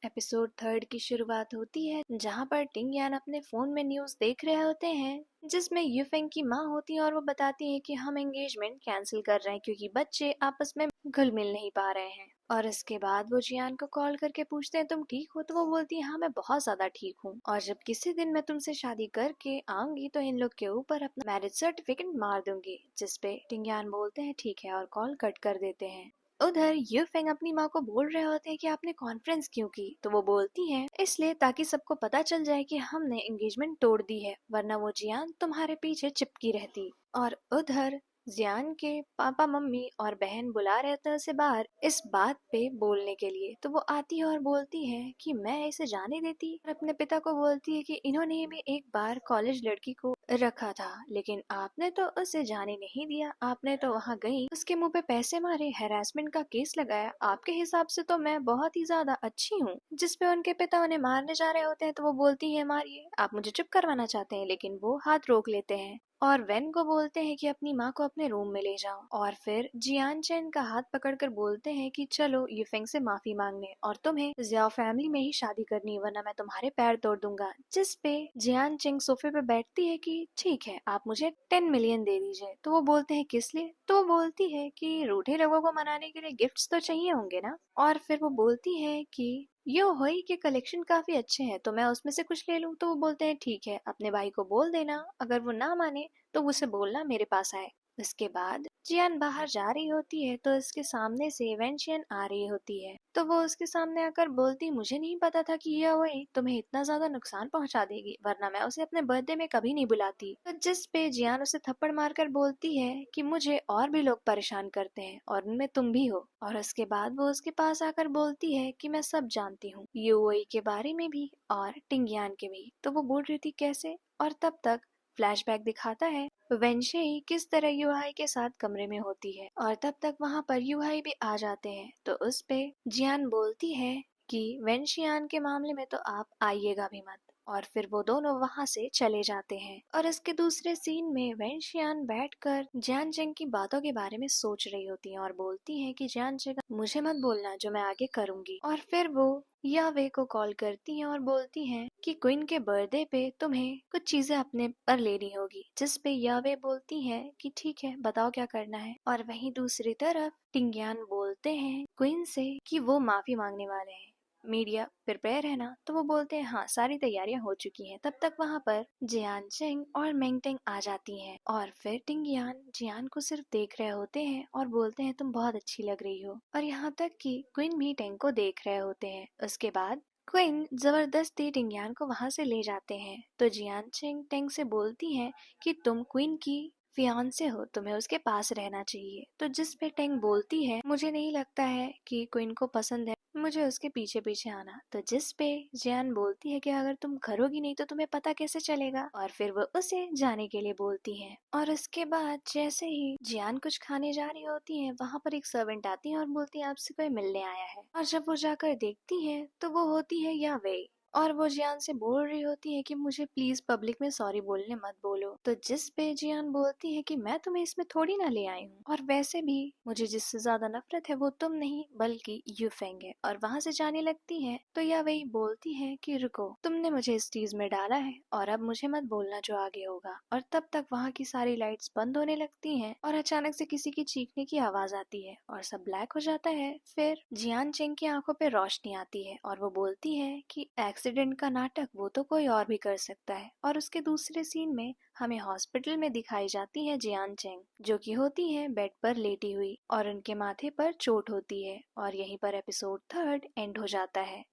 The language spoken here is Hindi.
एपिसोड थर्ड की शुरुआत होती है जहाँ पर टिंग यान अपने फोन में न्यूज देख रहे होते हैं जिसमें यूफेंग की माँ होती है और वो बताती है कि हम एंगेजमेंट कैंसिल कर रहे हैं क्योंकि बच्चे आपस में घुल मिल नहीं पा रहे हैं। और इसके बाद वो जियान को कॉल करके पूछते हैं तुम ठीक हो, तो वो बोलती है हाँ मैं बहुत ज्यादा ठीक हूँ और जब किसी दिन मैं तुमसे शादी करके आऊंगी तो इन लोग के ऊपर अपना मैरिज सर्टिफिकेट मार दूंगी। जिसपे टिंग यान बोलते हैं ठीक है और कॉल कट कर देते हैं। उधर यूफेंग अपनी माँ को बोल रहे होते हैं कि आपने कॉन्फ्रेंस क्यों की, तो वो बोलती है इसलिए ताकि सबको पता चल जाए कि हमने एंगेजमेंट तोड़ दी है, वरना वो जियान तुम्हारे पीछे चिपकी रहती। और उधर जियान के पापा मम्मी और बहन बुला रहे थे उसे बाहर इस बात पे बोलने के लिए, तो वो आती है और बोलती है कि मैं इसे जाने देती, और अपने पिता को बोलती है कि इन्होंने भी एक बार कॉलेज लड़की को रखा था लेकिन आपने तो उसे जाने नहीं दिया, आपने तो वहाँ गई उसके मुंह पे पैसे मारे, हैरेसमेंट का केस लगाया, आपके हिसाब से तो मैं बहुत ही ज्यादा अच्छी हूँ। जिसपे उनके पिता उन्हें मारने जा रहे होते हैं तो वो बोलती है मारिए, आप मुझे चुप करवाना चाहते हैं, लेकिन वो हाथ रोक लेते हैं और वेन को बोलते हैं कि अपनी माँ को अपने रूम में ले जाओ। और फिर जियान चेन का हाथ पकड़कर बोलते हैं कि चलो यूफेंग से माफी मांगने और तुम्हें जियाओ फैमिली में ही शादी करनी, वरना मैं तुम्हारे पैर तोड़ दूंगा। जिस पे जियान चिंग सोफे पे बैठती है कि ठीक है आप मुझे 10 मिलियन दे दीजिए, तो वो बोलते हैं किस लिए, तो वो बोलती है कि रूठे लोगों को मनाने के लिए गिफ्ट्स तो चाहिए होंगे ना। और फिर वो बोलती है कि यो होई के कलेक्शन काफी अच्छे हैं तो मैं उसमें से कुछ ले लूं, तो वो बोलते हैं ठीक है अपने भाई को बोल देना, अगर वो ना माने तो उसे बोलना मेरे पास आए। इसके बाद जियान बाहर जा रही होती है तो इसके सामने से वेंशियन आ रही होती है, तो वो उसके सामने आकर बोलती मुझे नहीं पता था कि यह वही तुम्हें इतना ज्यादा नुकसान पहुंचा देगी, वरना मैं उसे अपने बर्थडे में कभी नहीं बुलाती। तो जिस पे जियान उसे थप्पड़ मारकर बोलती है कि मुझे और भी लोग परेशान करते हैं और उनमें तुम भी हो। और उसके बाद वो उसके पास आकर बोलती है कि मैं सब जानती हूँ यूएई के बारे में भी और टिंगियान के भी, तो वो बोल रही थी कैसे। और तब तक फ्लैशबैक दिखाता है वेंशेई किस तरह यूहाई के साथ कमरे में होती है और तब तक वहाँ पर यूहाई भी आ जाते हैं, तो उस पे जियान बोलती है कि वेंशियान के मामले में तो आप आइएगा भी मत। और फिर वो दोनों वहां से चले जाते हैं और इसके दूसरे सीन में वेंशियान बैठकर जियान चेंग की बातों के बारे में सोच रही होती है और बोलती है कि जियान चेंग मुझे मत बोलना जो मैं आगे करूंगी। और फिर वो यावे को कॉल करती हैं और बोलती हैं कि क्वीन के बर्थडे पे तुम्हें कुछ चीजें अपने पर लेनी होगी। जिस पे यावे बोलती है कि ठीक है बताओ क्या करना है। और वहीं दूसरी तरफ टिंगियान बोलते हैं क्वीन से कि वो माफी मांगने वाले हैं, मीडिया प्रिपेयर है ना, तो वो बोलते हैं हाँ सारी तैयारियां हो चुकी हैं। तब तक वहाँ पर जियान चेंग और मेंगटेंग आ जाती हैं और फिर टिंगियान जियान को सिर्फ देख रहे होते हैं और बोलते हैं तुम बहुत अच्छी लग रही हो, और यहाँ तक कि क्वीन भी टेंग को देख रहे होते हैं। उसके बाद क्वीन जबरदस्ती टिंगियान को वहां से ले जाते हैं, तो जियान चेंग टेंग से बोलती हैं कि तुम क्वीन की फियांसे हो, तुम्हें उसके पास रहना चाहिए। तो जिस पे टेंग बोलती है मुझे नहीं लगता है कि क्वीन को पसंद है मुझे उसके पीछे पीछे आना। तो जिस पे जियान बोलती है कि अगर तुम करोगी नहीं तो तुम्हें पता कैसे चलेगा, और फिर वो उसे जाने के लिए बोलती है। और उसके बाद जैसे ही जियान कुछ खाने जा रही होती है वहाँ पर एक सर्वेंट आती है और बोलती है आपसे कोई मिलने आया है। और जब वो जाकर देखती है तो वो होती है यावे, और वो जियान से बोल रही होती है कि मुझे प्लीज पब्लिक में सॉरी बोलने मत बोलो। तो जिस पे जियान बोलती है कि मैं तुम्हें इसमें थोड़ी ना ले आई हूँ, और वैसे भी मुझे जिससे ज्यादा नफरत है वो तुम नहीं बल्कि यूफेंग है। और वहाँ से जाने लगती है तो या वही बोलती है कि रुको तुमने मुझे इस चीज में डाला है और अब मुझे मत बोलना जो आगे होगा। और तब तक वहाँ की सारी लाइट्स बंद होने लगती हैं और अचानक से किसी की चीखने की आवाज आती है और सब ब्लैक हो जाता है। फिर जियान चेंग की आंखों पे रोशनी आती है और वो बोलती है कि एक्सीडेंट का नाटक वो तो कोई और भी कर सकता है। और उसके दूसरे सीन में हमें हॉस्पिटल में दिखाई जाती है जियान चेंग जो कि होती है बेड पर लेटी हुई और उनके माथे पर चोट होती है। और यहीं पर एपिसोड थर्ड एंड हो जाता है।